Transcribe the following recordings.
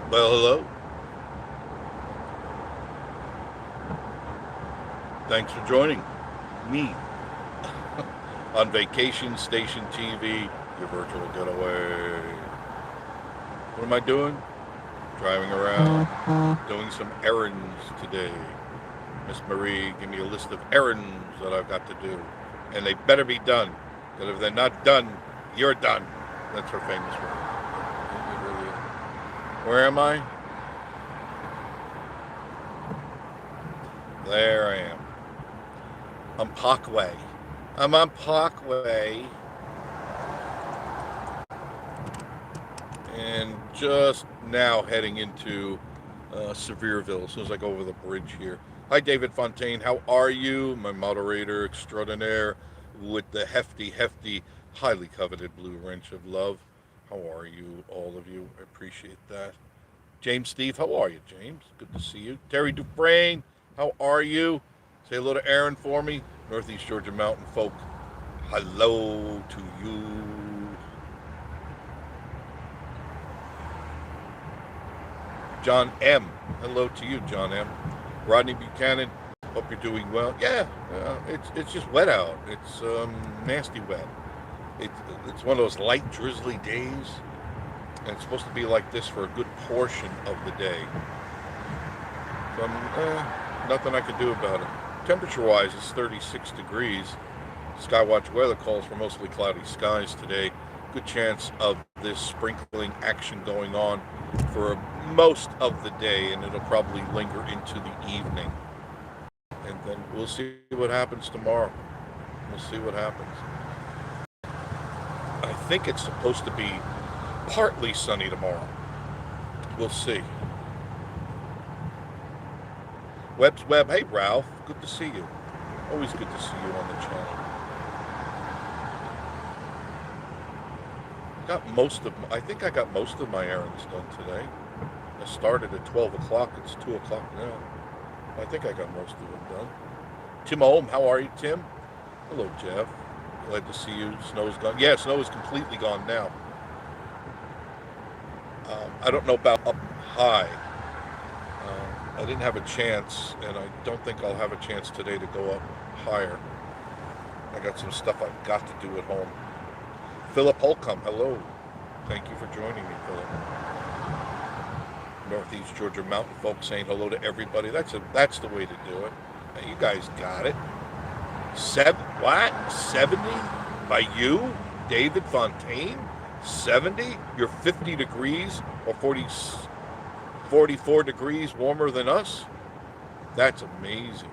Well, hello. Thanks for joining me on Vacation Station TV, your virtual getaway. What am I doing? Driving around, doing some errands today. Miss Marie, give me a list of errands that I've got to do. And they better be done. Because if they're not done, you're done. That's her famous word. Where am I? There I am. I'm Parkway. I'm on Parkway. And just now heading into Sevierville as soon as I go over the bridge here. Hi, David Fontaine. How are you? My moderator extraordinaire with the hefty, highly coveted blue wrench of love. How are you, all of you? I appreciate that. James Steve, how are you, James? Good to see you. Terry Dufresne, how are you? Say hello to Aaron for me. Northeast Georgia Mountain folk, hello to you. John M. Hello to you, John M. Rodney Buchanan. Hope you're doing well. Yeah, it's just wet out. It's nasty wet. It's one of those light drizzly days, and it's supposed to be like this for a good portion of the day. So nothing I can do about it. Temperature-wise, it's 36 degrees. Skywatch weather calls for mostly cloudy skies today. Good chance of this sprinkling action going on for most of the day, and it'll probably linger into the evening. And then we'll see what happens tomorrow. We'll see what happens. I think it's supposed to be partly sunny tomorrow. We'll see. Webb's Web. Hey, Ralph. Good to see you. Always good to see you on the channel. I think I got most of my errands done today. I started at 12 o'clock. It's 2 o'clock now. I think I got most of them done. Tim Ohm, how are you, Tim? Hello, Jeff. Glad to see you. Snow's gone. Yeah, snow is completely gone now. I don't know about up high. I didn't have a chance, and I don't think I'll have a chance today to go up higher. I got some stuff I've got to do at home. Philip Holcomb, hello. Thank you for joining me, Philip. Northeast Georgia Mountain folks saying hello to everybody. That's the way to do it. Now, you guys got it. 70 by you, David Fontaine? 70? You're 50 degrees or 44 degrees warmer than us? That's amazing.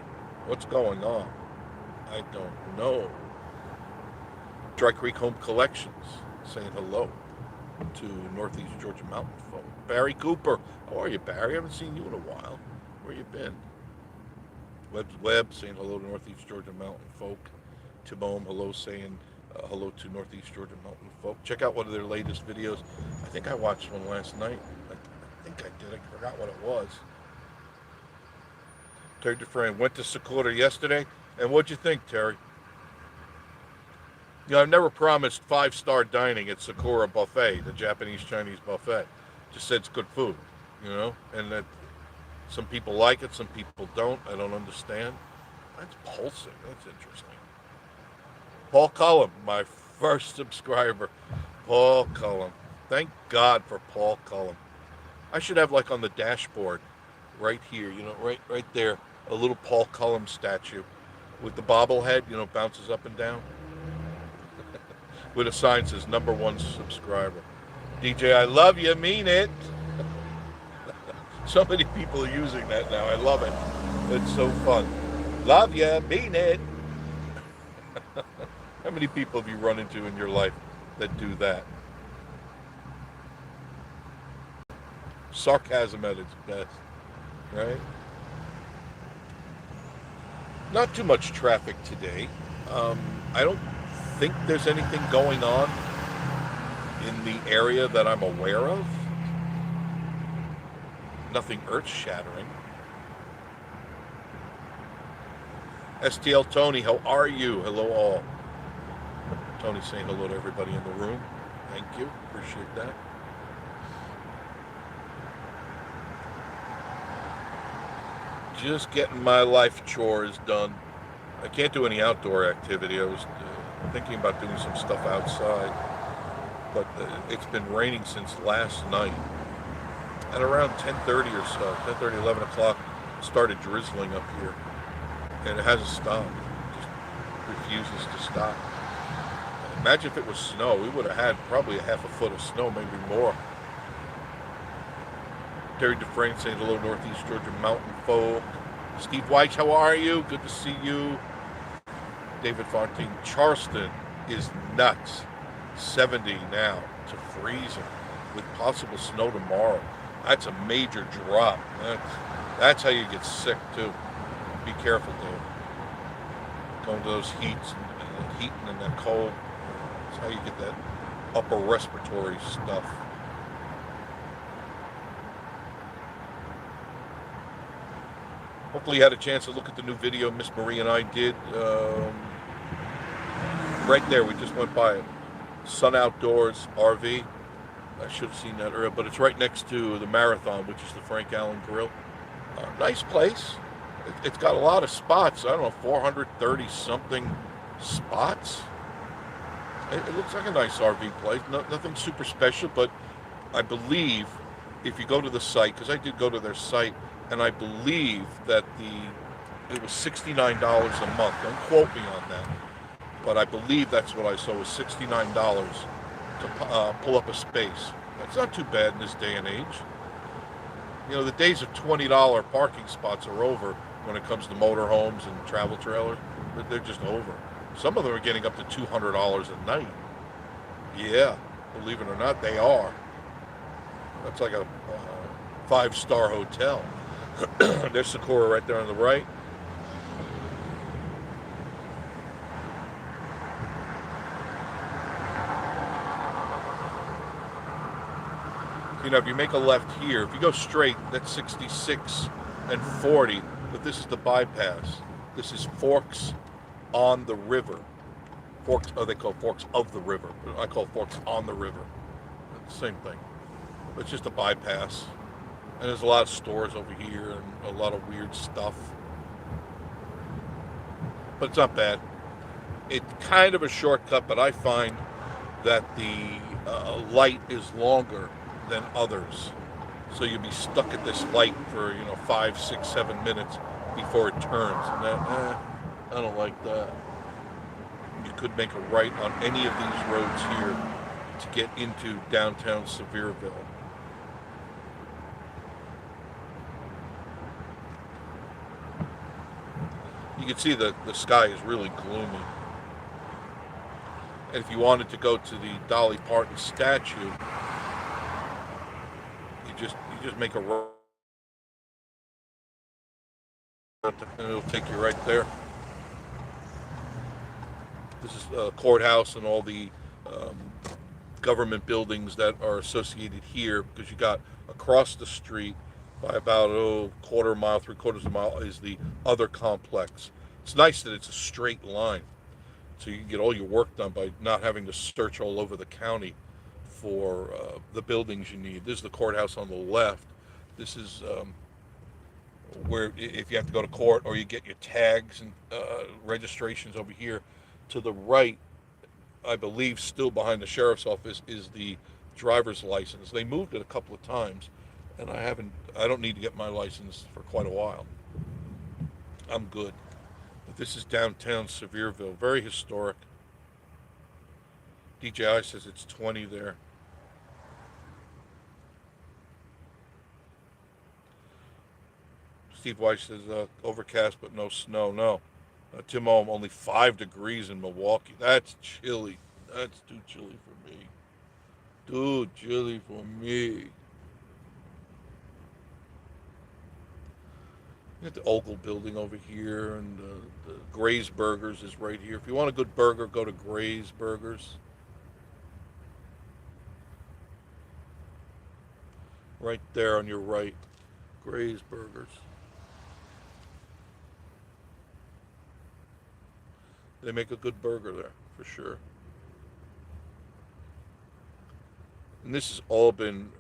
What's going on? I don't know. Dry Creek Home Collections saying hello to Northeast Georgia Mountain folk. Barry Cooper, how are you, Barry? I haven't seen you in a while. Where you been? Webb's Web saying hello to Northeast Georgia Mountain folk. Timome, hello, saying hello to Northeast Georgia Mountain folk. Check out one of their latest videos. I think I watched one last night. I think I did. I forgot what it was. Terry Dufresne went to Sakura yesterday. And what'd you think, Terry? You know, I've never promised 5-star dining at Sakura Buffet, the Japanese Chinese buffet. Just said it's good food, you know, and that some people like it, some people don't. I don't understand. That's pulsing. That's interesting. Paul Cullum, my first subscriber. Paul Cullum. Thank God for Paul Cullum. I should have, like, on the dashboard right here, you know, right there, a little Paul Cullum statue with the bobblehead, you know, bounces up and down. With a sign says #1 subscriber. DJ, I love you, mean it. So many people are using that now. I love it. It's so fun. Love you, mean it. How many people have you run into in your life that do that? Sarcasm at its best, right? Not too much traffic today. I don't think there's anything going on in the area that I'm aware of. Nothing earth-shattering. STL Tony, how are you? Hello all. Tony saying hello to everybody in the room. Thank you. Appreciate that. just getting my life chores done. I can't do any outdoor activity. I was thinking about doing some stuff outside, but it's been raining since last night. At around 10:30 or so, 10:30, 11 o'clock, it started drizzling up here, and it hasn't stopped. It just refuses to stop. Imagine if it was snow. We would have had probably a half a foot of snow, maybe more. Terry Dufresne saying hello, Northeast Georgia mountain folk. Steve White, how are you? Good to see you. David Fontaine, Charleston is nuts. 70 now to freezing with possible snow tomorrow. That's a major drop. That's how you get sick too. Be careful, dude. Going to those heats and the heat and that cold. That's how you get that upper respiratory stuff. Hopefully you had a chance to look at the new video Miss Marie and I did. Right there, we just went by it. Sun Outdoors RV. I should have seen that earlier, but it's right next to the Marathon, which is the Frank Allen Grill. Nice place. It's got a lot of spots. I don't know, 430 something spots. It looks like a nice RV place. Nothing super special, but I believe if you go to the site, because I did go to their site, and I believe that it was $69 a month. Don't quote me on that, but I believe that's what I saw, was $69 to pull up a space. That's not too bad in this day and age. You know, the days of $20 parking spots are over when it comes to motorhomes and travel trailers. They're just over. Some of them are getting up to $200 a night. Yeah, believe it or not, they are. That's like a 5-star hotel. There's Socorro right there on the right. You know, if you make a left here, if you go straight, that's 66 and 40, but this is the bypass. This is Forks on the River. Forks, they call Forks of the River. I call Forks on the River. Same thing. It's just a bypass. And there's a lot of stores over here and a lot of weird stuff. But it's not bad. It's kind of a shortcut, but I find that the light is longer than others. So you'll be stuck at this light for 5, 6, 7 minutes before it turns. And that, I don't like that. You could make a right on any of these roads here to get into downtown Sevierville. You can see the sky is really gloomy. And if you wanted to go to the Dolly Parton statue, you just make a right, and it'll take you right there. This is Courthouse and all the government buildings that are associated here, because you got across the street by about quarter mile, 3/4 of a mile is the other complex. It's nice that it's a straight line, so you can get all your work done by not having to search all over the county for the buildings you need. This is the courthouse on the left. This is where if you have to go to court or you get your tags and registrations over here. To the right, I believe still behind the sheriff's office, is the driver's license. They moved it a couple of times, and I don't need to get my license for quite a while. I'm good. But this is downtown Sevierville, very historic. DJI says it's 20 there. Steve Weiss says overcast but no snow. No. Tim Ohm, only 5 degrees in Milwaukee. That's chilly. That's too chilly for me. Too chilly for me. You got the Ogle building over here, and the Gray's Burgers is right here. If you want a good burger, go to Gray's Burgers. Right there on your right. Gray's Burgers. They make a good burger there, for sure. And this has all been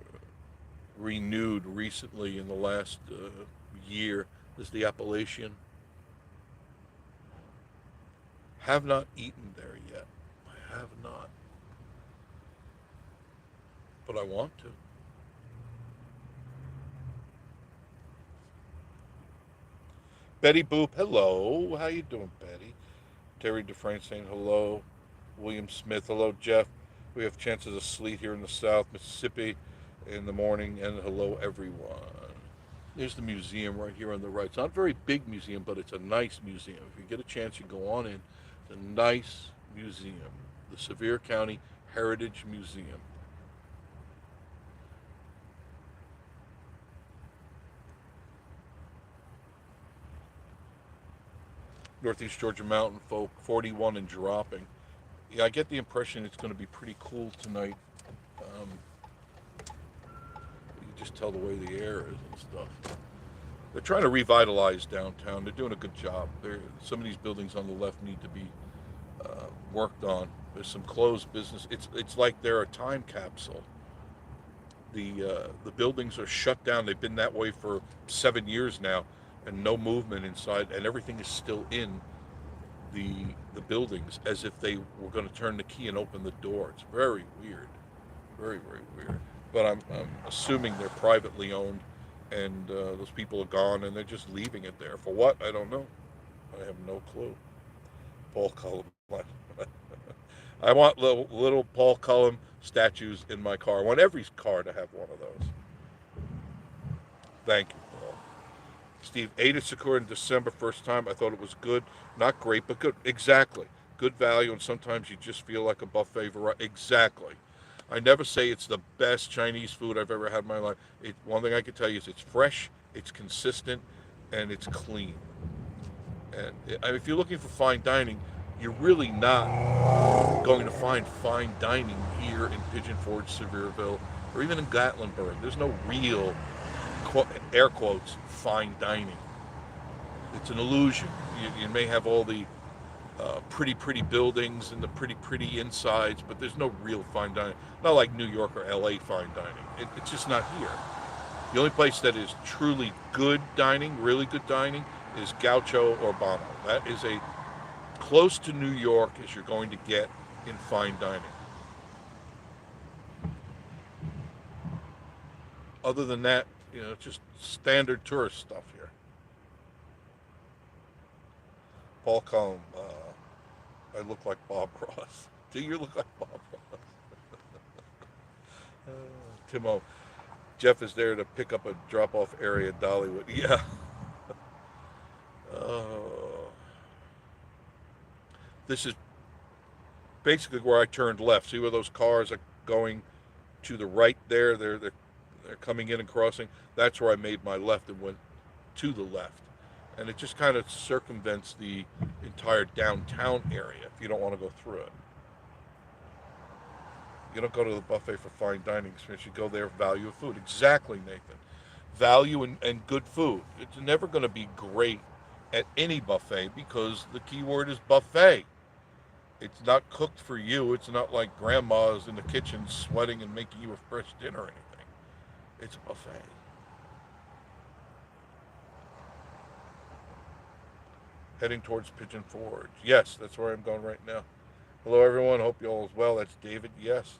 renewed recently in the last year. is the Appalachian. Have not eaten there yet. I have not, but I want to. Betty Boop, hello. How you doing, Betty? Terry Dufresne saying hello. William Smith, hello, Jeff. We have chances of sleet here in the South, Mississippi, in the morning, and hello, everyone. There's the museum right here on the right. It's not a very big museum, but it's a nice museum. If you get a chance, you go on in. It's a nice museum, the Sevier County Heritage Museum. Northeast Georgia Mountain Folk, 41 and dropping. Yeah, I get the impression it's going to be pretty cool tonight. Um, you can just tell the way the air is and stuff. They're trying to revitalize downtown. They're doing a good job. Some of these buildings on the left need to be worked on. There's some closed business. It's like they're a time capsule. The buildings are shut down. They've been that way for 7 years now, and no movement inside, and everything is still in the buildings as if they were going to turn the key and open the door. It's very weird, very very weird. But I'm assuming they're privately owned, and those people are gone, and they're just leaving it there for what? I don't know. I have no clue. Paul Cullum. I want little Paul Cullum statues in my car. I want every car to have one of those. Thank you, Paul. Steve, ate at Sakura in December, first time. I thought it was good. Not great, but good. Exactly. Good value, and sometimes you just feel like a buffet variety. Exactly. I never say it's the best Chinese food I've ever had in my life. One thing I can tell you is it's fresh, it's consistent, and it's clean. And if you're looking for fine dining, you're really not going to find fine dining here in Pigeon Forge, Sevierville, or even in Gatlinburg. There's no real, air quotes, fine dining. It's an illusion. You may have all the pretty buildings and the pretty insides, but there's no real fine dining. Not like New York or LA fine dining. It's just not here. The only place that is truly good dining, really good dining, is Gaucho or Bono. That is a close to New York as you're going to get in fine dining. Other than that, just standard tourist stuff here. Paul Combs, I look like Bob Ross. Do you look like Bob Ross? Timo, Jeff is there to pick up a drop-off area at Dollywood. Yeah. This is basically where I turned left. See where those cars are going to the right there? They're coming in and crossing. That's where I made my left and went to the left. And it just kind of circumvents the entire downtown area if you don't want to go through it. You don't go to the buffet for fine dining experience. You go there for value of food. Exactly, Nathan. Value and good food. It's never going to be great at any buffet because the key word is buffet. It's not cooked for you. It's not like grandma's in the kitchen sweating and making you a fresh dinner or anything. It's a buffet. Heading towards Pigeon Forge. Yes, that's where I'm going right now. Hello, everyone. Hope you all is well. That's David. Yes.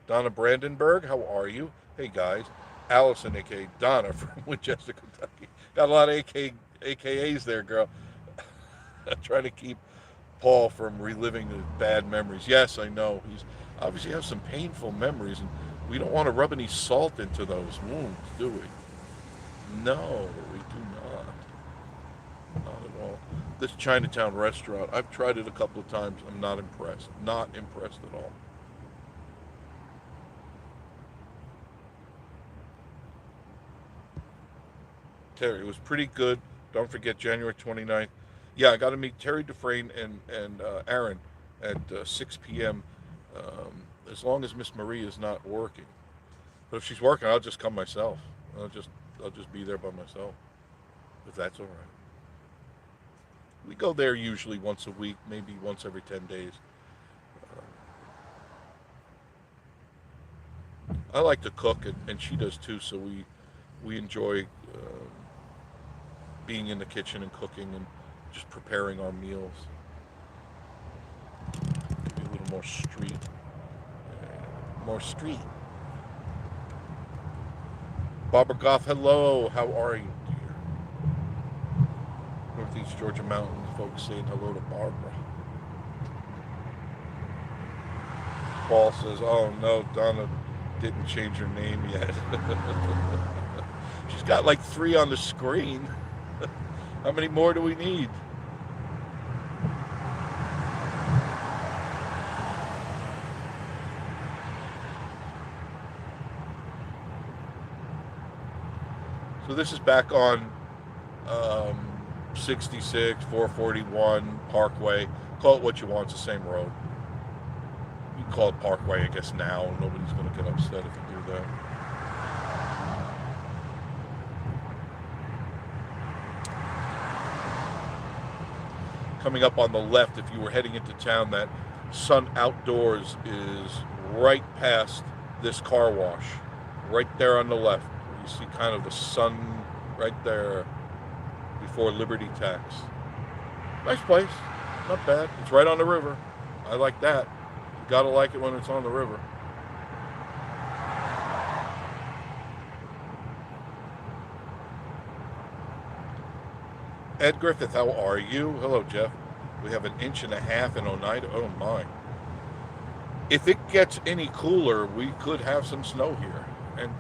Donna Brandenburg, how are you? Hey, guys. Allison, a.k.a. Donna from Winchester, Kentucky. Got a lot of AKAs there, girl. I'm trying to keep Paul from reliving the bad memories. Yes, I know. He's obviously has some painful memories, and we don't want to rub any salt into those wounds, do we? No, we do not. Not at all. This Chinatown restaurant, I've tried it a couple of times. I'm not impressed. Not impressed at all. Terry, it was pretty good. Don't forget January 29th. Yeah, I got to meet Terry Dufresne and Aaron at 6 p.m. As long as Miss Marie is not working. But if she's working, I'll just come myself. I'll just be there by myself, if that's all right. We go there usually once a week, maybe once every 10 days. I like to cook, and she does too, so we enjoy being in the kitchen and cooking and just preparing our meals. Give you a little more street. More street. Barbara Goff, hello. How are you, dear? Northeast Georgia Mountains folks saying hello to Barbara. Paul says, oh no, Donna didn't change her name yet. She's got like 3 on the screen. How many more do we need? So this is back on 66, 441 Parkway. Call it what you want, it's the same road. You can call it Parkway, I guess, now. Nobody's going to get upset if you do that. Coming up on the left, if you were heading into town, that Sun Outdoors is right past this car wash. Right there on the left. You see kind of the sun right there before Liberty Tax. Nice place. Not bad. It's right on the river. I like that. You gotta like it when it's on the river. Ed Griffith, how are you? Hello, Jeff. We have 1.5 inches in Oneida. Oh my. If it gets any cooler, we could have some snow here.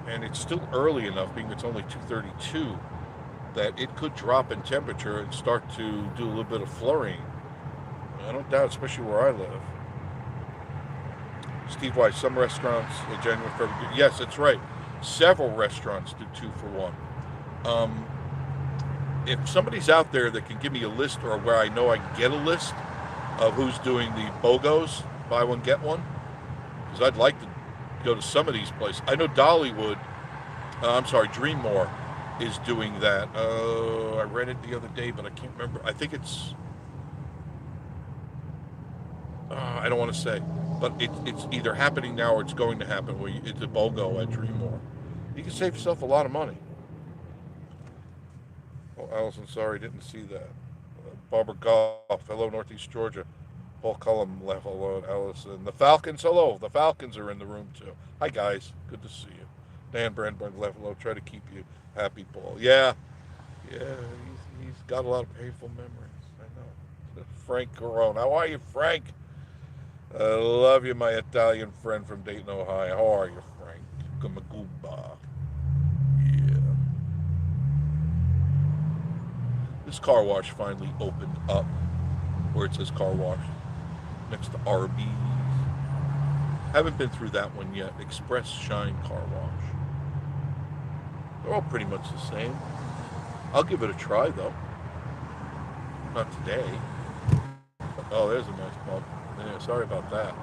And it's still early enough, being it's only 2:32, that it could drop in temperature and start to do a little bit of flurrying. I don't doubt, especially where I live. Steve Weiss, some restaurants, January, February. Yes, that's right. Several restaurants do 2 for 1. If somebody's out there that can give me a list, or where I know I can get a list of who's doing the BOGOs, buy one, get one, because I'd like to go to some of these places. I know Dollywood, Dreammore is doing that. I read it the other day, but I can't remember. I think it's, I don't want to say, but it's either happening now or it's going to happen, where it's a BOGO at Dreammore. You can save yourself a lot of money. Oh, Allison, sorry, didn't see that. Barbara Goff, hello, Northeast Georgia. Paul Cullum left alone. Allison. The Falcons, hello. The Falcons are in the room too. Hi guys, good to see you. Dan Brandberg left alone. Try to keep you happy, Paul. Yeah, he's got a lot of painful memories. I know. Frank Carone, how are you, Frank? I love you, my Italian friend from Dayton, Ohio. How are you, Frank? Kumaguba. Yeah. This car wash finally opened up, where it says car wash, next to Arby's. Haven't been through that one yet. Express Shine Car Wash. They're all pretty much the same. I'll give it a try though. Not today. Oh, there's a nice bump. Yeah, sorry about that.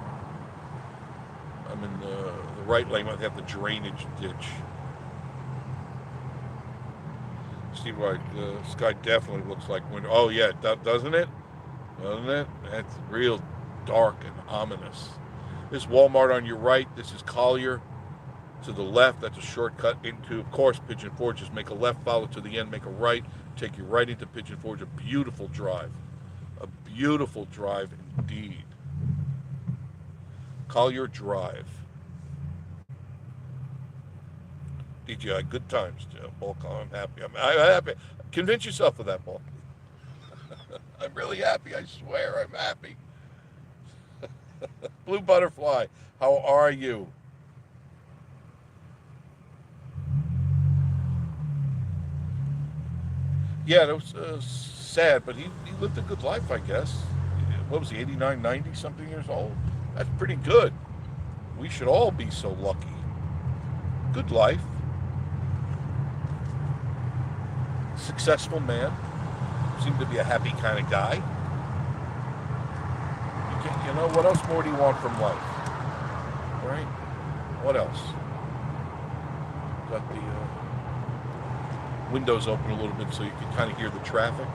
I'm in the right lane. I have the drainage ditch. Steve White, the sky definitely looks like winter. Oh yeah, doesn't it? Doesn't it? That's real dark and ominous. This Walmart on your right. This is Collier. To the left, that's a shortcut into, of course, Pigeon Forge. Just make a left, follow to the end, make a right, take you right into Pigeon Forge. A beautiful drive. A beautiful drive indeed. Collier Drive. DJI, good times, Joe. Paul, I'm happy. I'm happy. Convince yourself of that, Paul. I'm really happy. I swear, I'm happy. Blue Butterfly, how are you? Yeah, that was sad, but he lived a good life, I guess. What was he, 89, 90, something years old? That's pretty good. We should all be so lucky. Good life. Successful man. Seemed to be a happy kind of guy. You know, what else more do you want from life? Right? What else? Got the windows open a little bit so you can kind of hear the traffic.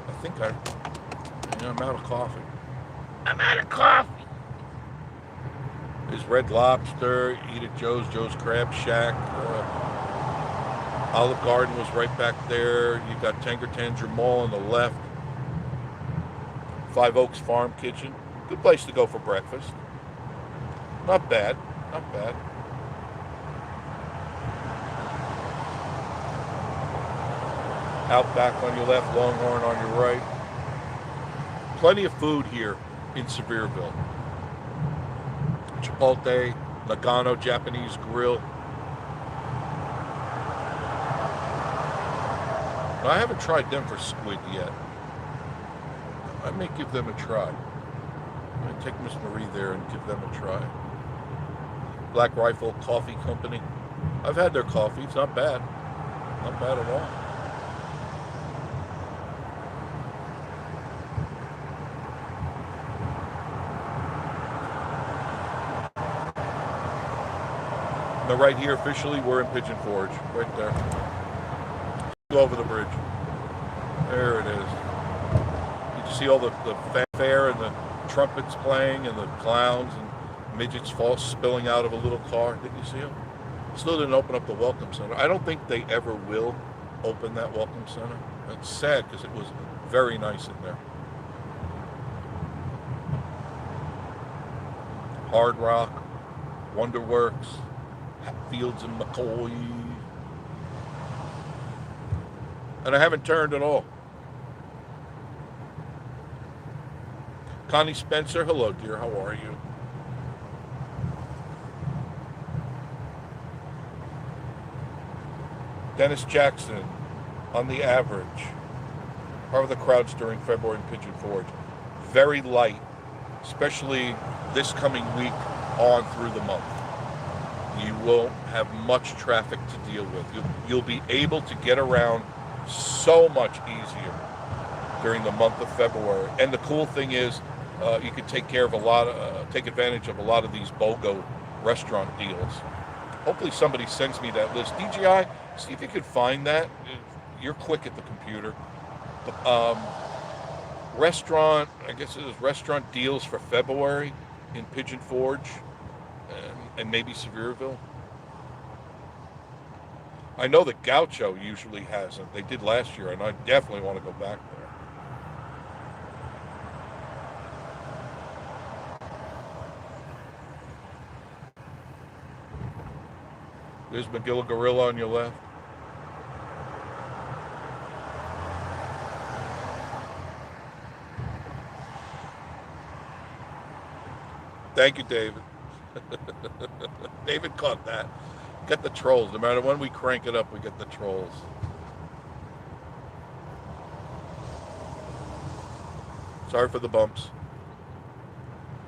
I think I'm out of coffee. I'm out of coffee. There's Red Lobster, Eat at Joe's Crab Shack. Olive Garden was right back there. You got Tanger Mall on the left. Five Oaks Farm Kitchen. Good place to go for breakfast. Not bad. Not bad. Outback on your left, Longhorn on your right. Plenty of food here in Sevierville. Chipotle, Nagano Japanese Grill. I haven't tried them for squid yet. I may give them a try. I might take Miss Marie there and give them a try. Black Rifle Coffee Company. I've had their coffee. It's not bad. Not bad at all. Now right here, officially, we're in Pigeon Forge. Right there. Go over the bridge. There it is. You can see all the fanfare and the trumpets playing and the clowns and midgets spilling out of a little car. Didn't you see them? Still didn't open up the Welcome Center. I don't think they ever will open that Welcome Center. It's sad because it was very nice in there. Hard Rock, Wonderworks, Hatfields and McCoy. And I haven't turned at all. Connie Spencer, hello dear, how are you? Dennis Jackson, on the average, how are the crowds during February in Pigeon Forge? Very light, especially this coming week on through the month. You won't have much traffic to deal with. You'll be able to get around so much easier during the month of February. And the cool thing is, you can take advantage of a lot of these BOGO restaurant deals. Hopefully somebody sends me that list. DJI, see if you can find that. You're quick at the computer. Restaurant, I guess it is restaurant deals for February in Pigeon Forge and maybe Sevierville. I know that Gaucho usually has them. They did last year, and I definitely want to go back there. There's McGill Gorilla on your left. Thank you, David. David caught that. Get the trolls. No matter when we crank it up, we get the trolls. Sorry for the bumps.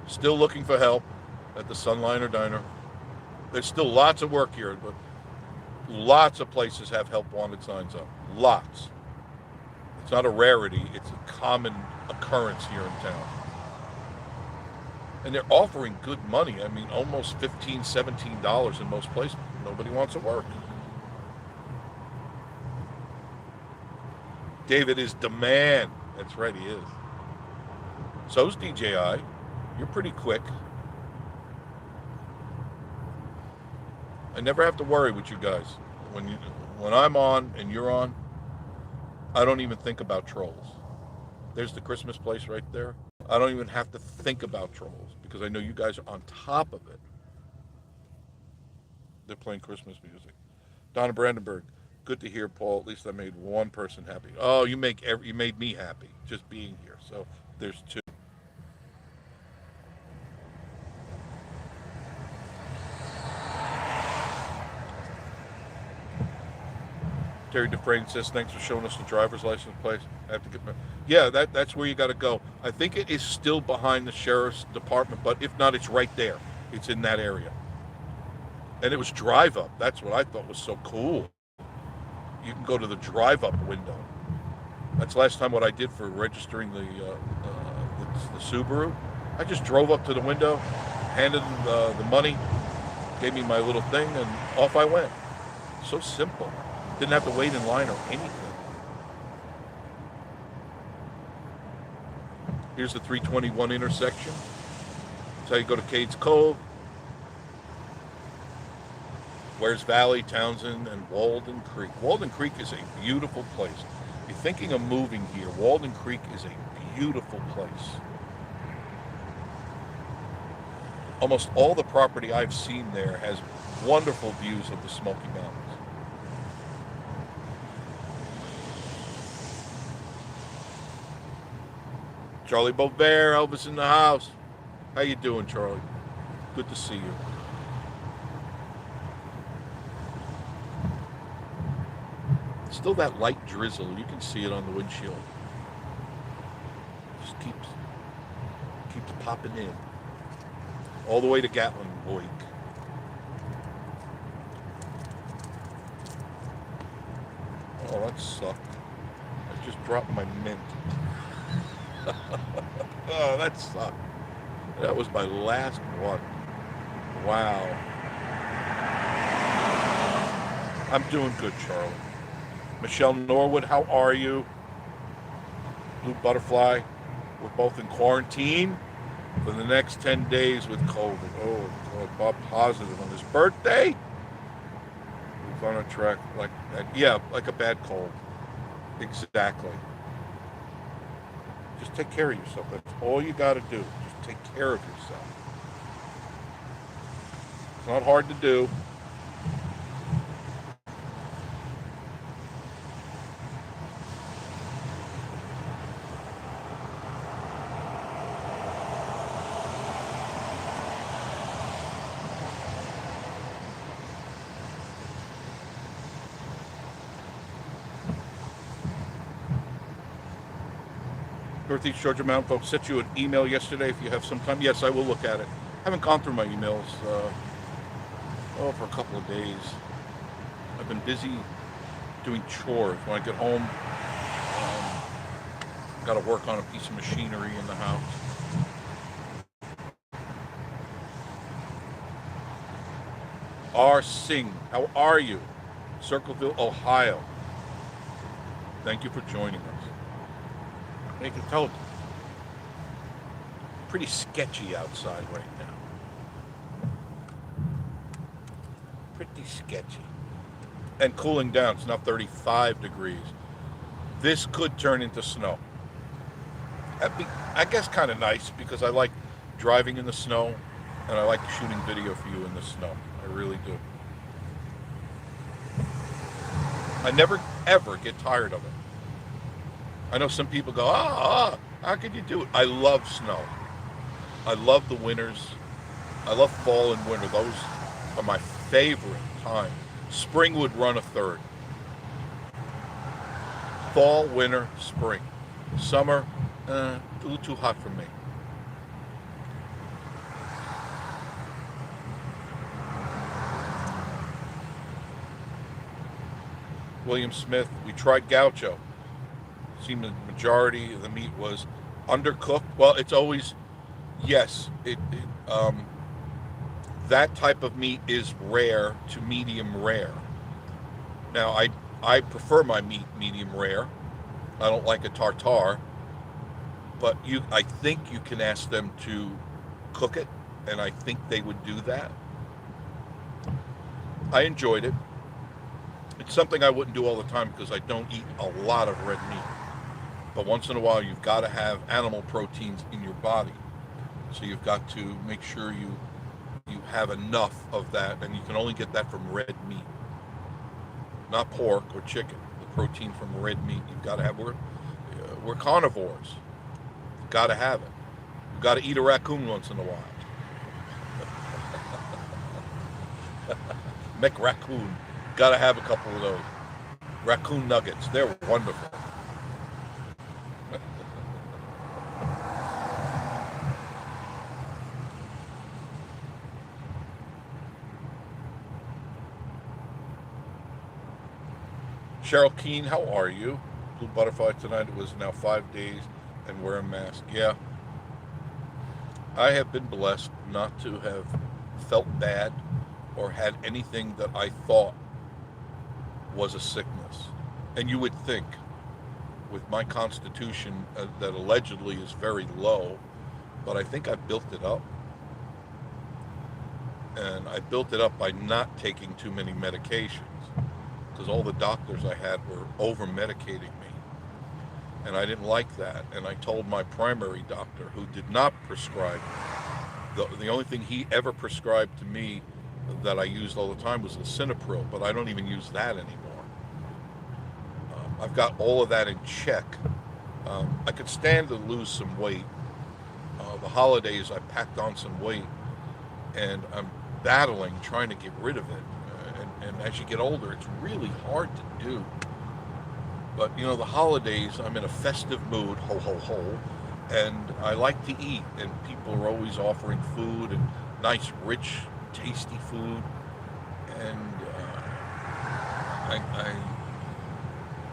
Still looking for help at the Sunliner Diner. There's still lots of work here, but lots of places have help wanted signs up. Lots. It's not a rarity. It's a common occurrence here in town. And they're offering good money. I mean, almost $15, $17 in most places. Nobody wants to work. David is the man. That's right, he is. So's DJI. You're pretty quick. I never have to worry with you guys. When I'm on and you're on, I don't even think about trolls. There's the Christmas place right there. I don't even have to think about trolls because I know you guys are on top of it. They're playing Christmas music. Donna Brandenburg, good to hear, Paul. At least I made one person happy. Oh, you made me happy just being here. So there's two. Terry Dufresne says, thanks for showing us the driver's license place. I have to get my... Yeah, that's where you got to go. I think it is still behind the sheriff's department, but if not, it's right there. It's in that area. And it was drive up. That's what I thought was so cool. You can go to the drive up window. That's last time what I did for registering the Subaru. I just drove up to the window, handed them the money, gave me my little thing, and off I went. So simple. Didn't have to wait in line or anything. Here's the 321 intersection. That's how you go to Cades Cove. Wares Valley, Townsend, and Walden Creek. Walden Creek is a beautiful place. If you're thinking of moving here, Walden Creek is a beautiful place. Almost all the property I've seen there has wonderful views of the Smoky Mountains. Charlie Bovert, Elvis in the house. How you doing, Charlie? Good to see you. Still that light drizzle. You can see it on the windshield. Just keeps popping in. All the way to Gatlinburg. Oh, that sucked. I just dropped my mint. Oh, that sucked. That was my last one. Wow. I'm doing good, Charlie. Michelle Norwood, how are you? Blue Butterfly, we're both in quarantine for the next 10 days with COVID. Oh, God, Bob positive on his birthday. We're on a track like that. Yeah, like a bad cold. Exactly. Just take care of yourself. That's all you got to do. Just take care of yourself. It's not hard to do. Northeast Georgia Mountain folks sent you an email yesterday if you have some time. Yes, I will look at it. I haven't gone through my emails for a couple of days. I've been busy doing chores. When I get home, got to work on a piece of machinery in the house. R. Singh, how are you? Circleville, Ohio. Thank you for joining us. You can tell it's pretty sketchy outside right now. Pretty sketchy. And cooling down. It's now 35 degrees. This could turn into snow. That'd be, I guess, kind of nice because I like driving in the snow and I like shooting video for you in the snow. I really do. I never, ever get tired of it. I know some people go, how could you do it? I love snow. I love the winters. I love fall and winter. Those are my favorite times. Spring would run a third. Fall, winter, spring. Summer, a little too hot for me. William Smith, we tried gaucho. Seemed the majority of the meat was undercooked. Well, it's always, yes, that type of meat is rare to medium rare. Now, I prefer my meat medium rare. I don't like a tartare, but I think you can ask them to cook it, and I think they would do that. I enjoyed it. It's something I wouldn't do all the time because I don't eat a lot of red meat. But once in a while, you've got to have animal proteins in your body. So you've got to make sure you have enough of that, and you can only get that from red meat, not pork or chicken. The protein from red meat, you've got to have. We're carnivores. You've got to have it. You've got to eat a raccoon once in a while. Make raccoon. Got to have a couple of those. Raccoon nuggets. They're wonderful. Cheryl Keene, how are you? Blue Butterfly tonight. It was now 5 days and wear a mask. Yeah. I have been blessed not to have felt bad or had anything that I thought was a sickness. And you would think with my constitution that allegedly is very low, but I think I've built it up. And I built it up by not taking too many medications, because all the doctors I had were over medicating me. And I didn't like that. And I told my primary doctor, who did not prescribe, the only thing he ever prescribed to me that I used all the time was lisinopril, but I don't even use that anymore. I've got all of that in check. I could stand to lose some weight. The holidays, I packed on some weight, and I'm battling, trying to get rid of it. And as you get older, it's really hard to do. But, you know, the holidays, I'm in a festive mood, ho, ho, ho, and I like to eat, and people are always offering food, and nice, rich, tasty food, and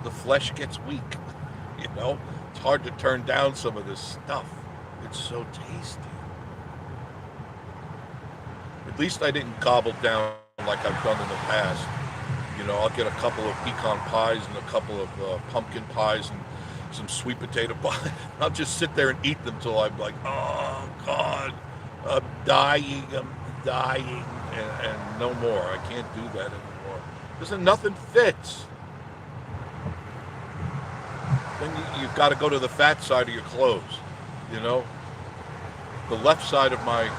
the flesh gets weak, you know? It's hard to turn down some of this stuff. It's so tasty. At least I didn't gobble down like I've done in the past. You know, I'll get a couple of pecan pies and a couple of pumpkin pies and some sweet potato pie. I'll just sit there and eat them till I'm like, oh God, I'm dying, and no more. I can't do that anymore. Because nothing fits. Then you've got to go to the fat side of your clothes, you know? The left side of my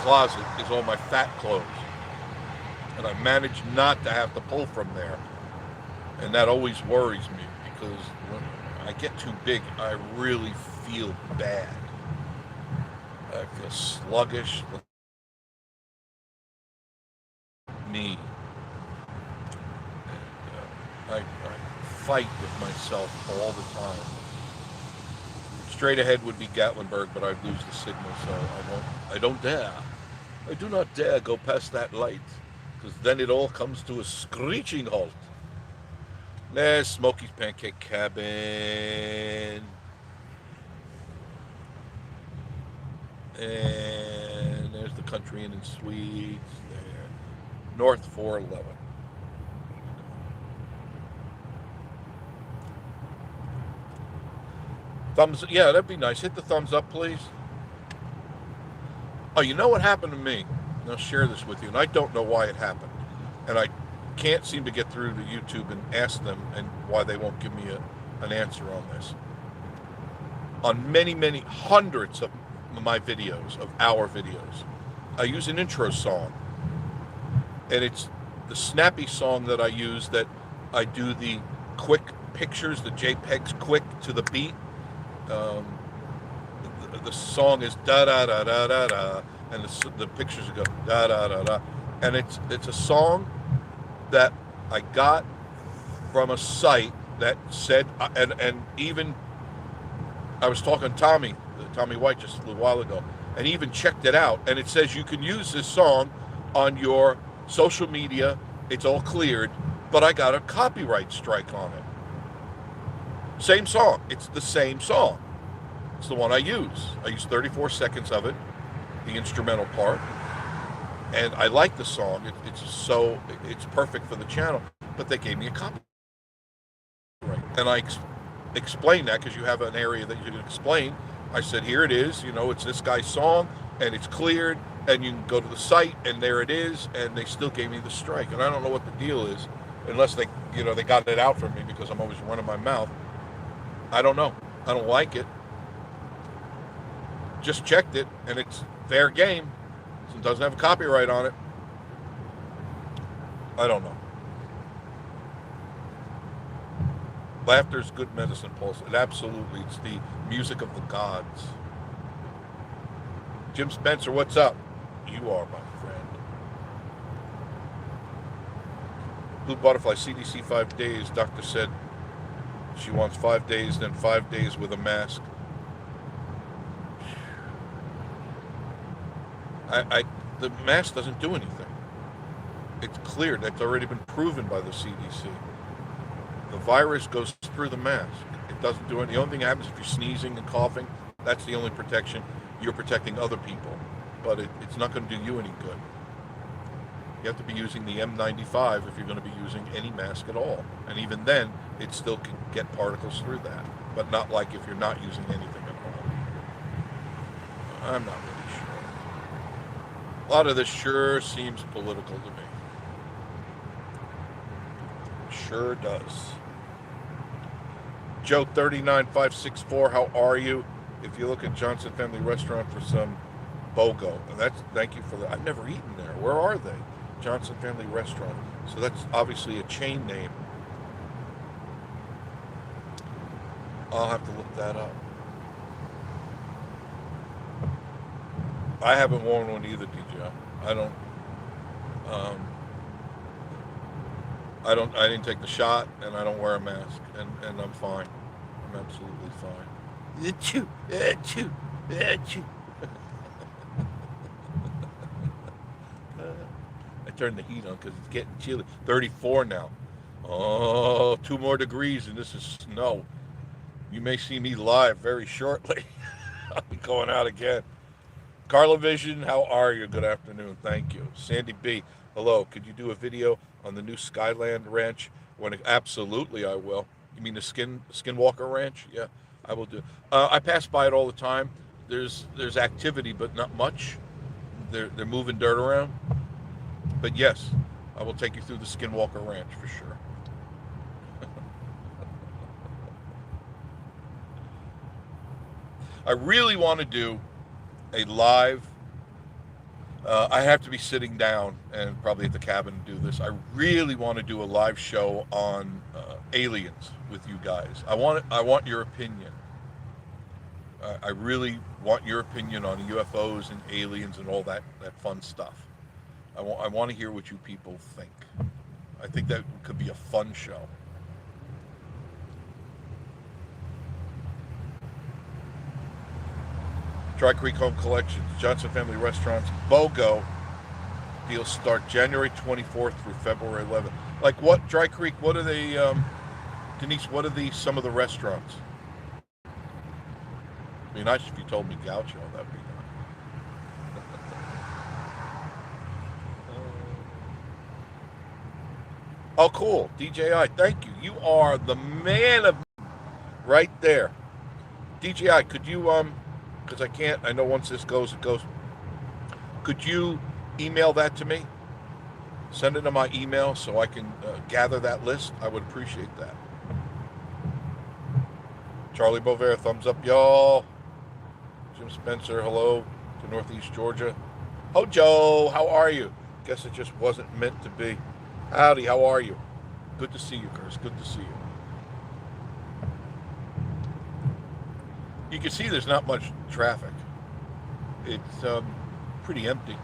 closet is all my fat clothes. And I manage not to have to pull from there. And that always worries me, because when I get too big, I really feel bad. I feel sluggish. Me. And, I fight with myself all the time. Straight ahead would be Gatlinburg, but I'd lose the signal, so I don't dare. I do not dare go past that light, because then it all comes to a screeching halt. There's Smokey's Pancake Cabin. And there's the Country Inn and Suites there. North 411. Thumbs, yeah, that'd be nice. Hit the thumbs up, please. Oh, you know what happened to me? And I'll share this with you, and I don't know why it happened. And I can't seem to get through to YouTube and ask them and why they won't give me an answer on this. On many, many hundreds of my videos, of our videos, I use an intro song. And it's the snappy song that I use, that I do the quick pictures, the JPEGs quick to the beat. The song is da da da da da da, and the pictures go da da da da, and it's a song that I got from a site that said, and even I was talking to Tommy White just a little while ago, and he even checked it out, and it says you can use this song on your social media. It's all cleared, but I got a copyright strike on it. Same song. It's the same song. It's the one I use. I use 34 seconds of it, the instrumental part, and I like the song. It's perfect for the channel, but they gave me a copyright. And I explained that, because you have an area that you can explain. I said, here it is, you know, it's this guy's song, and it's cleared, and you can go to the site, and there it is, and they still gave me the strike. And I don't know what the deal is, unless they got it out for me, because I'm always running my mouth. I don't know. I don't like it. Just checked it, and it's fair game. It doesn't have a copyright on it. I don't know. Laughter's good medicine, Pulse. It absolutely, it's the music of the gods. Jim Spencer, what's up? You are my friend. Blue Butterfly, CDC 5 days. Doctor said she wants 5 days, then 5 days with a mask. The mask doesn't do anything. It's cleared. That's already been proven by the CDC. The virus goes through the mask. It doesn't do anything. The only thing that happens if you're sneezing and coughing, that's the only protection. You're protecting other people, but it's not going to do you any good. You have to be using the N95 if you're going to be using any mask at all. And even then, it still can get particles through that, but not like if you're not using anything at all. I'm not really sure. A lot of this sure seems political to me. Sure does. Joe 39564, how are you? If you look at Johnson Family Restaurant for some BOGO, and thank you for that. I've never eaten there. Where are they? Johnson Family Restaurant. So that's obviously a chain name. I'll have to look that up. I haven't worn one either, DJ. I didn't take the shot, and I don't wear a mask, and I'm fine. I'm absolutely fine. Achoo, achoo, achoo. I turned the heat on because it's getting chilly. 34 now. Oh, 2 more degrees, and this is snow. You may see me live very shortly. I'll be going out again. Carla Vision, how are you? Good afternoon. Thank you. Sandy B, hello. Could you do a video on the new Skyland Ranch? Absolutely, I will. You mean the Skinwalker Ranch? Yeah, I will do. I pass by it all the time. There's activity, but not much. They're moving dirt around. But yes, I will take you through the Skinwalker Ranch for sure. I really want to do a live. I have to be sitting down and probably at the cabin to do this. I really want to do a live show on aliens with you guys. I want your opinion. I really want your opinion on UFOs and aliens and all that fun stuff. I want to hear what you people think. I think that could be a fun show. Dry Creek Home Collections, Johnson Family Restaurants, BOGO deals start January 24th through February 11th. Like what, Dry Creek, what are they, Denise, what are some of the restaurants? It'd be nice if you told me Gaucho, that'd be nice. Oh, cool, DJI, thank you. You are the man of right there. DJI, could you, because I know once this goes, it goes. Could you email that to me? Send it to my email so I can gather that list. I would appreciate that. Charlie Bover, thumbs up, y'all. Jim Spencer, hello to Northeast Georgia. Oh, Joe, how are you? Guess it just wasn't meant to be. Howdy, how are you? Good to see you, Chris. Good to see you. You can see there's not much traffic. It's pretty empty.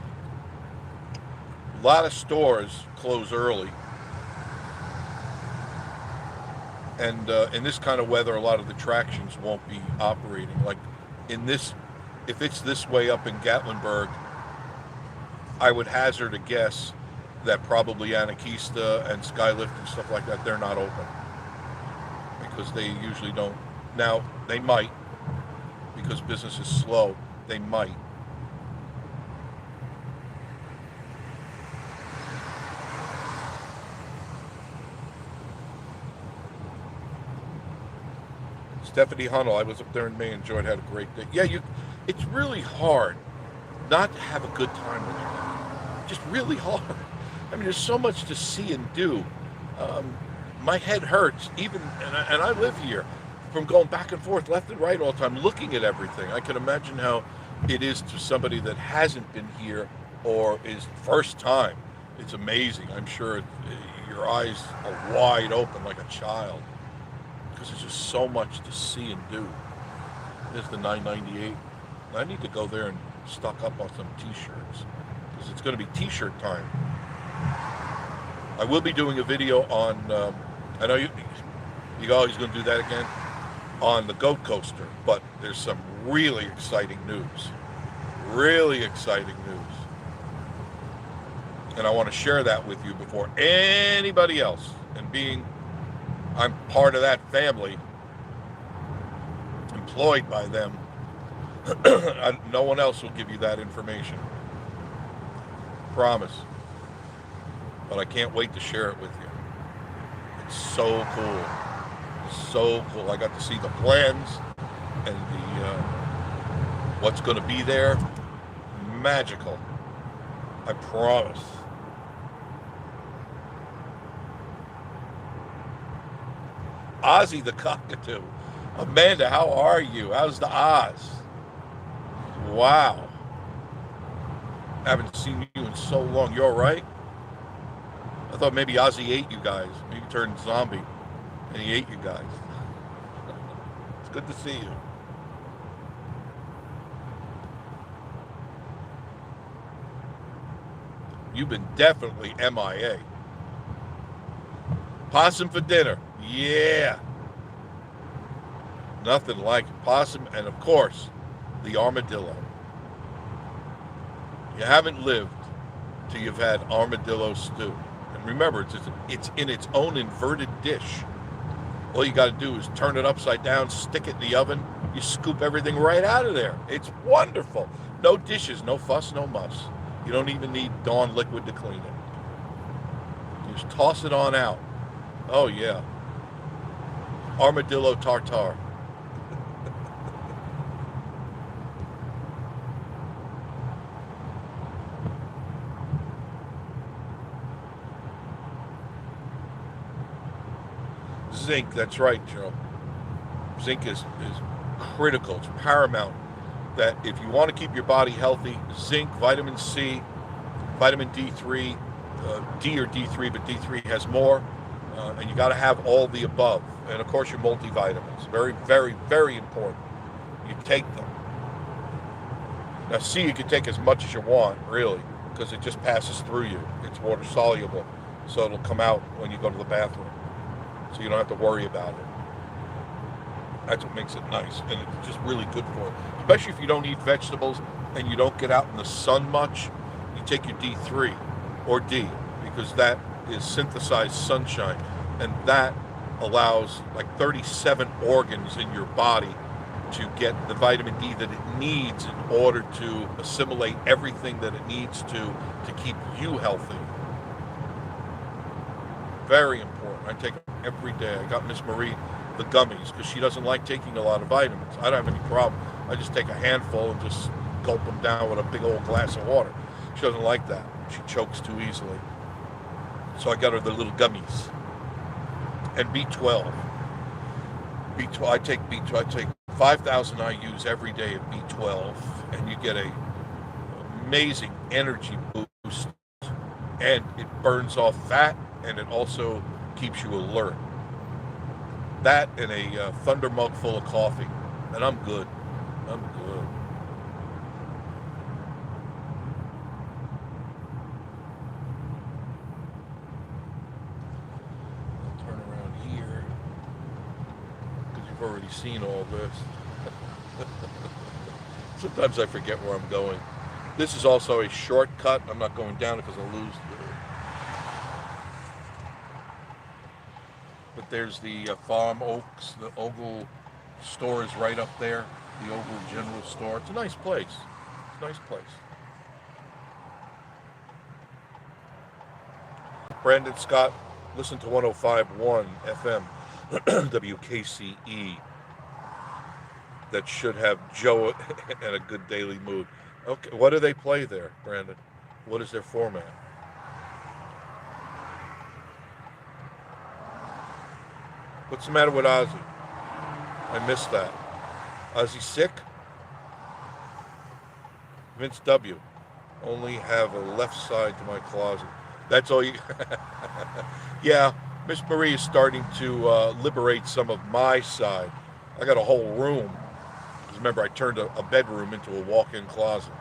A lot of stores close early. And in this kind of weather, a lot of the attractions won't be operating. Like if it's this way up in Gatlinburg, I would hazard a guess that probably Anarchista and Skylift and stuff like that, they're not open. Because they usually don't. Now, they might. Because business is slow, they might. Stephanie Hunnell, I was up there in May, enjoyed, had a great day. Yeah, it's really hard not to have a good time with you. Just really hard. I mean, there's so much to see and do. My head hurts, even, and I live here, from going back and forth, left and right all the time, looking at everything. I can imagine how it is to somebody that hasn't been here or is first time. It's amazing. I'm sure your eyes are wide open like a child because there's just so much to see and do. There's the 998. I need to go there and stock up on some t-shirts because it's going to be t-shirt time. I will be doing a video on, I know you always going to do that again, on the Goat Coaster, but there's some really exciting news. Really exciting news. And I want to share that with you before anybody else. And I'm part of that family, employed by them, no one else will give you that information. Promise. But I can't wait to share it with you. It's so cool. So cool. I got to see the plans and the what's going to be there. Magical. I promise. Ozzy the cockatoo. Amanda, how are you? How's the Oz? Wow. Haven't seen you in so long. You all right? I thought maybe Ozzy ate you guys. Maybe he turned zombie and he ate you guys. It's good to see you. You've been definitely MIA. Possum for dinner. Yeah. Nothing like possum and, of course, the armadillo. You haven't lived till you've had armadillo stew. And remember, it's in its own inverted dish. All you got to do is turn it upside down, stick it in the oven. You scoop everything right out of there. It's wonderful. No dishes, no fuss, no muss. You don't even need Dawn liquid to clean it. You just toss it on out. Oh, yeah. Armadillo tartare. Zinc, that's right, Joe. Zinc is critical. It's paramount. That if you want to keep your body healthy, zinc, vitamin C, vitamin D3, D or D3, but D3 has more, and you got to have all the above. And of course, your multivitamins, very, very, very important. You take them. Now, C you can take as much as you want, really, because it just passes through you. It's water soluble, so it'll come out when you go to the bathroom, so you don't have to worry about it. That's what makes it nice, and it's just really good for it. Especially if you don't eat vegetables and you don't get out in the sun much, you take your D3 or D, because that is synthesized sunshine, and that allows like 37 organs in your body to get the vitamin D that it needs in order to assimilate everything that it needs to keep you healthy. Very important. I take them every day. I got Miss Marie the gummies because she doesn't like taking a lot of vitamins. I don't have any problem. I just take a handful and just gulp them down with a big old glass of water. She doesn't like that. She chokes too easily. So I got her the little gummies. And B12. B12. I take B12. I take 5,000 IUs every day of B12, and you get a amazing energy boost, and it burns off fat, and it also keeps you alert. That and a thunder mug full of coffee, and I'm good. I'm good. I'll turn around here because you've already seen all this. Sometimes I forget where I'm going. This is also a shortcut. I'm not going down it because I'll lose the... But there's the Farm Oaks, the Ogle store is right up there, the Ogle General Store. It's a nice place. It's a nice place. Brandon Scott, listen to 105.1 FM, WKCE. That should have Joe in a good daily mood. Okay, what do they play there, Brandon? What is their format? What's the matter with Ozzy? I missed that. Ozzy sick? Vince W. Only have a left side to my closet. That's all you... Yeah, Miss Marie is starting to liberate some of my side. I got a whole room. Remember, I turned a bedroom into a walk-in closet.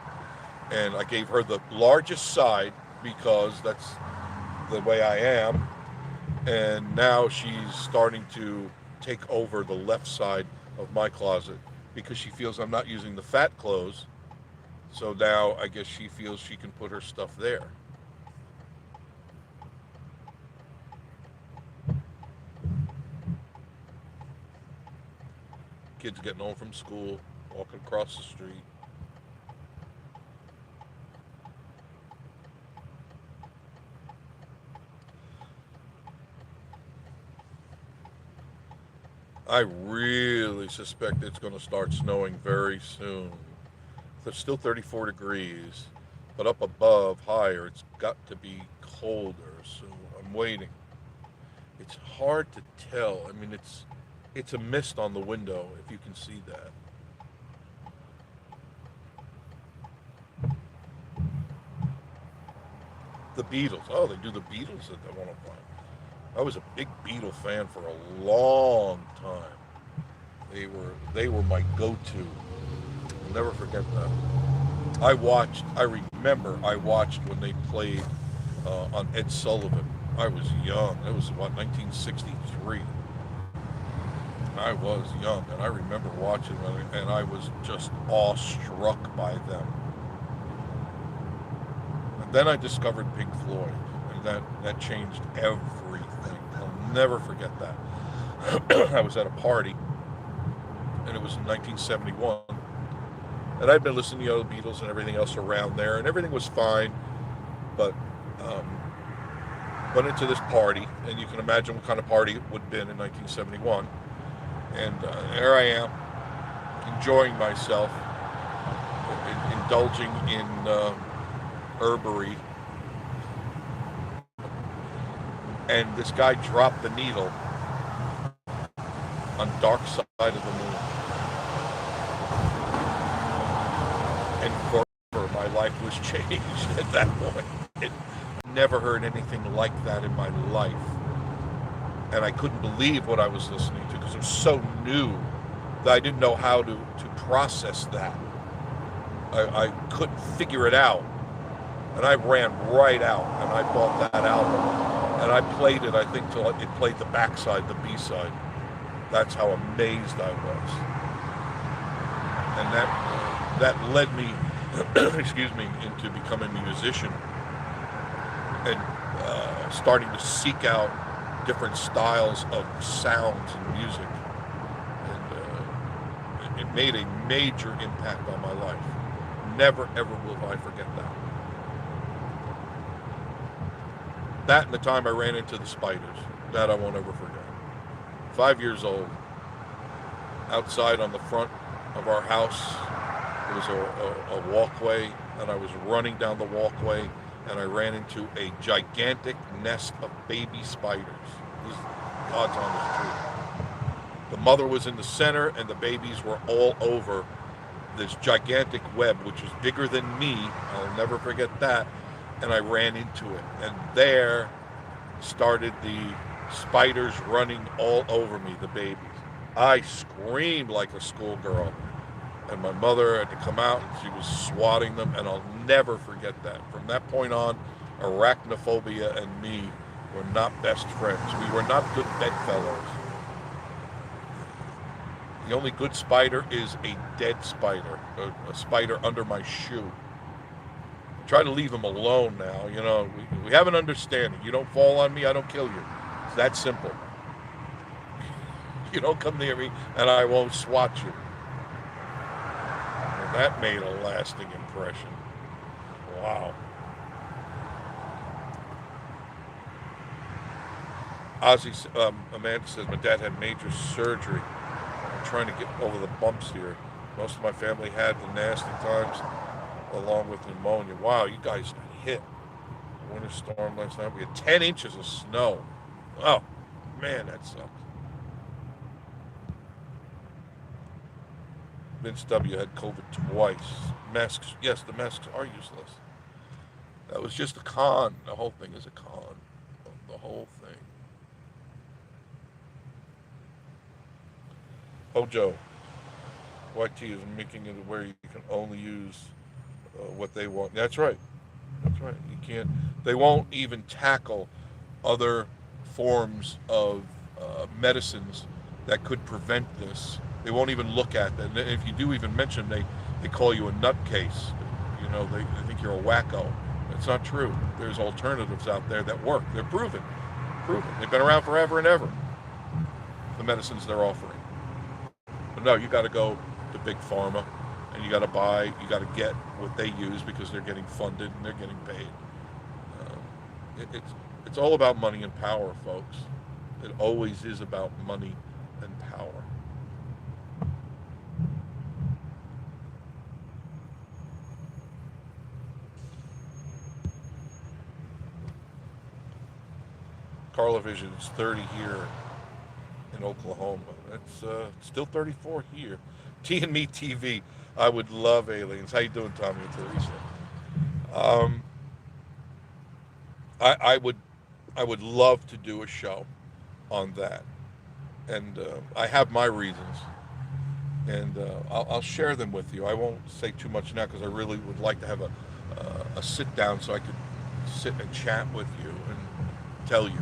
And I gave her the largest side because that's the way I am. And now she's starting to take over the left side of my closet because she feels I'm not using the fat clothes. So now I guess she feels she can put her stuff there. Kids getting home from school, walking across the street. I really suspect it's going to start snowing very soon. It's still 34 degrees. but up above, higher, it's got to be colder. So I'm waiting. It's hard to tell. I mean, it's a mist on the window, if you can see that. The Beatles. Oh, they do the Beatles at the 105. I was a big Beatle fan for a long time. They were my go-to. I'll never forget that. I remember I watched when they played on Ed Sullivan. I was young. It was about 1963. I was young, and I remember watching them, and I was just awestruck by them. And then I discovered Pink Floyd, and that changed everything. I'll never forget that. I was at a party, and it was in 1971, and I'd been listening to the Beatles and everything else around there, and everything was fine, but went into this party, and you can imagine what kind of party it would have been in 1971. And there I am, enjoying myself, indulging in herbery. And this guy dropped the needle on Dark Side of the Moon. And forever, my life was changed at that point. Never heard anything like that in my life. And I couldn't believe what I was listening to because it was so new that I didn't know how to process that. I couldn't figure it out. And I ran right out and I bought that album. And I played it, I think, till it played the backside, the B-side. That's how amazed I was. And that led me, excuse me, into becoming a musician and starting to seek out different styles of sounds and music, and it made a major impact on my life. Never ever will I forget that. That and the time I ran into the spiders, that I won't ever forget. 5 years old, outside on the front of our house, there was a walkway, and I was running down the walkway, and I ran into a gigantic nest of baby spiders. This is God's honest truth. The mother was in the center, and the babies were all over this gigantic web, which was bigger than me. I'll never forget that. And I ran into it. And there started the spiders running all over me, the babies. I screamed like a schoolgirl. And my mother had to come out, and she was swatting them, and I'll never forget that. From that point on, arachnophobia and me were not best friends. We were not good bedfellows. The only good spider is a dead spider, a spider under my shoe. Try to leave him alone now. You know, we have an understanding. You don't fall on me, I don't kill you. It's that simple. You don't come near me, and I won't swat you. That made a lasting impression. Wow. Amanda says, my dad had major surgery. I'm trying to get over the bumps here. Most of my family had the nasty times along with pneumonia. Wow, you guys got hit. Winter storm last night. We had 10 inches of snow. Oh, man, that sucks. Vince W. had COVID twice. Masks, yes, the masks are useless. That was just a con. The whole thing is a con. The whole thing. Hojo, YT is making it where you can only use what they want. That's right. That's right. You can't. They won't even tackle other forms of medicines that could prevent this. They won't even look at that. And if you do even mention, they call you a nutcase. You know, they think you're a wacko. It's not true. There's alternatives out there that work. They're proven. Proven. They've been around forever and ever, the medicines they're offering. But no, you got to go to Big Pharma, and you got to buy, you got to get what they use because they're getting funded and they're getting paid. It's all about money and power, folks. It always is about money and power. Carlavision, it's 30 here in Oklahoma. It's still 34 here. T and Me TV. I would love aliens. How you doing, Tommy and Teresa? Um, I would love to do a show on that, and I have my reasons, and I'll share them with you. I won't say too much now because I really would like to have a sit down so I could sit and chat with you and tell you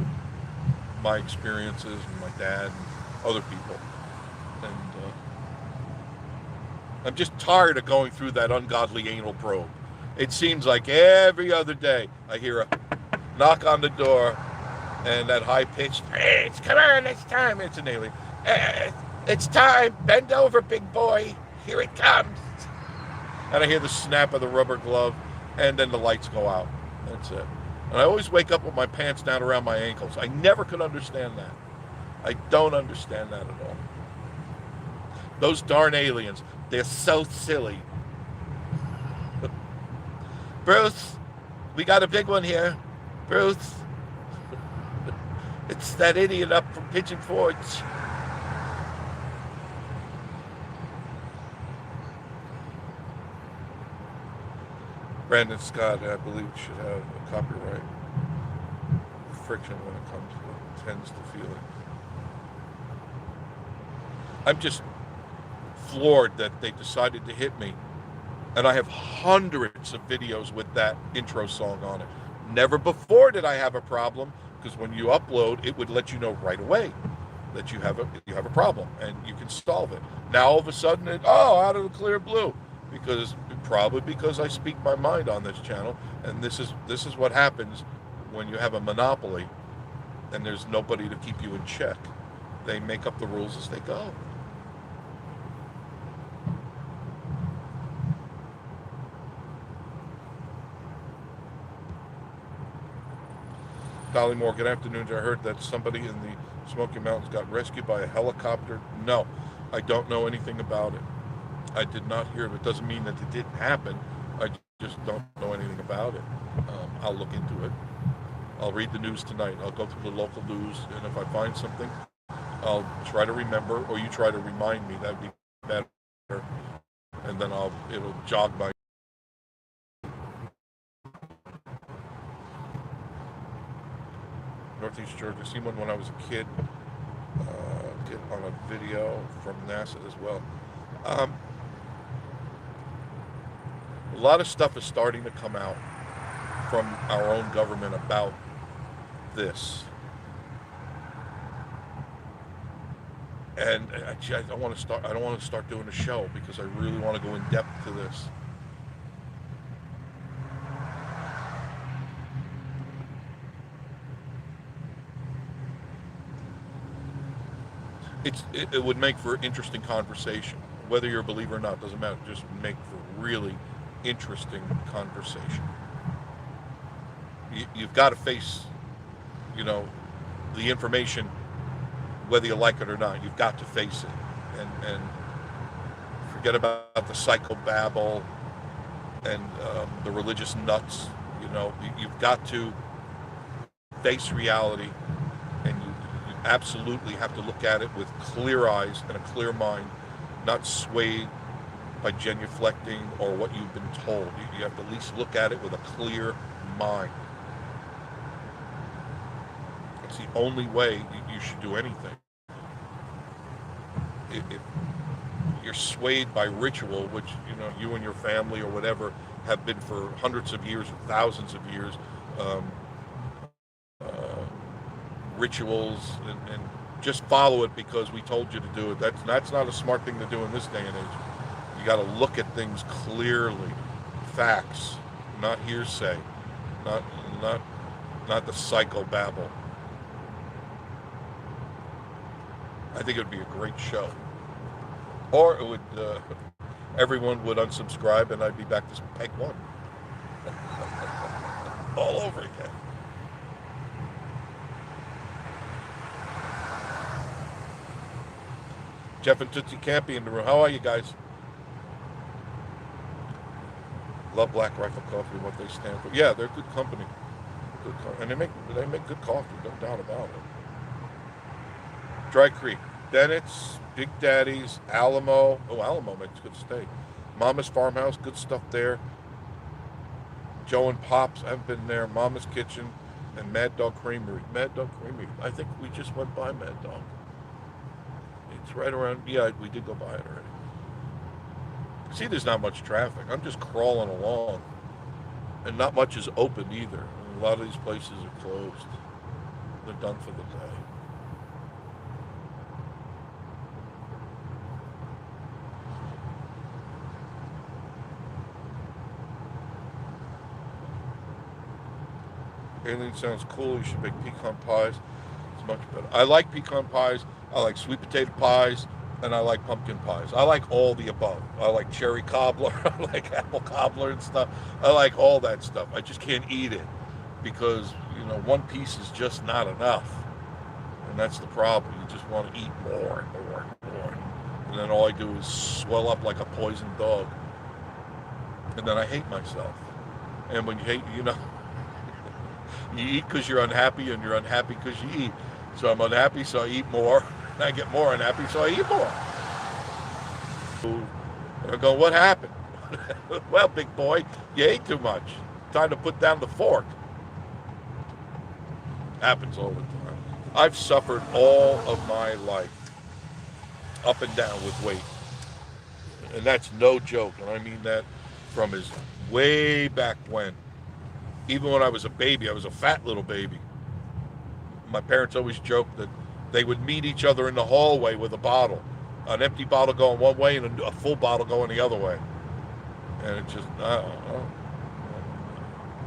my experiences and my dad and other people. And I'm just tired of going through that ungodly anal probe. It seems like every other day I hear a knock on the door and that high-pitched, "Hey, come on, it's time." It's an alien. It's time. Bend over, big boy. Here it comes. And I hear the snap of the rubber glove, and then the lights go out. That's it. And I always wake up with my pants down around my ankles. I never could understand that. I don't understand that at all. Those darn aliens, they're so silly. Bruce, we got a big one here. Bruce, it's that idiot up from Pigeon Forge. Brandon Scott, I believe, should have a copyright friction when it comes to tends to feel it. I'm just floored that they decided to hit me, and I have hundreds of videos with that intro song on it. Never before did I have a problem, because when you upload, it would let you know right away that you have a problem and you can solve it. Now all of a sudden, out of the clear blue, probably because I speak my mind on this channel, and this is what happens when you have a monopoly and there's nobody to keep you in check. They make up the rules as they go. Dolly Moore, good afternoon. I heard that somebody in the Smoky Mountains got rescued by a helicopter. No, I don't know anything about it. I did not hear of it. Doesn't mean that it didn't happen. I just don't know anything about it. I'll look into it. I'll read the news tonight. I'll go through the local news, and if I find something, I'll try to remember, or you try to remind me. That'd be better. And then it'll jog my. Northeast Georgia. I seen one when I was a kid. Get on a video from NASA as well. A lot of stuff is starting to come out from our own government about this, and I don't want to start doing a show because I really want to go in depth to this. It would make for interesting conversation. Whether you're a believer or not, doesn't matter. Just make for really interesting conversation. You've got to face, the information, whether you like it or not. You've got to face it, and forget about the psychobabble and the religious nuts. You've got to face reality, and you absolutely have to look at it with clear eyes and a clear mind, not swayed by genuflecting or what you've been told. You have to at least look at it with a clear mind. It's the only way you should do anything. If you're swayed by ritual, which you and your family or whatever have been for hundreds of years or thousands of years, rituals, and just follow it because we told you to do it. That's not a smart thing to do in this day and age. You got to look at things clearly, facts, not hearsay, not the psychobabble. I think it would be a great show, or it would everyone would unsubscribe and I'd be back to peg one all over again. Jeff and Tootsie Campy in the room. How are you guys? Love Black Rifle Coffee and what they stand for. Yeah, they're good company. good coffee, and they make good coffee, no doubt about it. Dry Creek, Bennett's, Big Daddy's, Alamo. Oh, Alamo makes good steak. Mama's Farmhouse, good stuff there. Joe and Pop's, I haven't been there. Mama's Kitchen, and Mad Dog Creamery. Mad Dog Creamery, I think we just went by Mad Dog. It's right around, yeah, we did go by it already. See, there's not much traffic. I'm just crawling along. And not much is open either. A lot of these places are closed. They're done for the day. Anything sounds cool. You should make pecan pies. It's much better. I like pecan pies. I like sweet potato pies. And I like pumpkin pies. I like all the above. I like cherry cobbler. I like apple cobbler and stuff. I like all that stuff. I just can't eat it because, one piece is just not enough. And that's the problem. You just want to eat more and more and more. And then all I do is swell up like a poisoned dog. And then I hate myself. And when you hate, you eat because you're unhappy, and you're unhappy because you eat. So I'm unhappy, so I eat more. And I get more unhappy, so I eat more. And I go, what happened? Well, big boy, you ate too much. Time to put down the fork. Happens all the time. I've suffered all of my life, up and down with weight. And that's no joke. And I mean that from as way back when. Even when I was a baby, I was a fat little baby. My parents always joked that they would meet each other in the hallway with a bottle. An empty bottle going one way and a full bottle going the other way. And it's just, I don't know,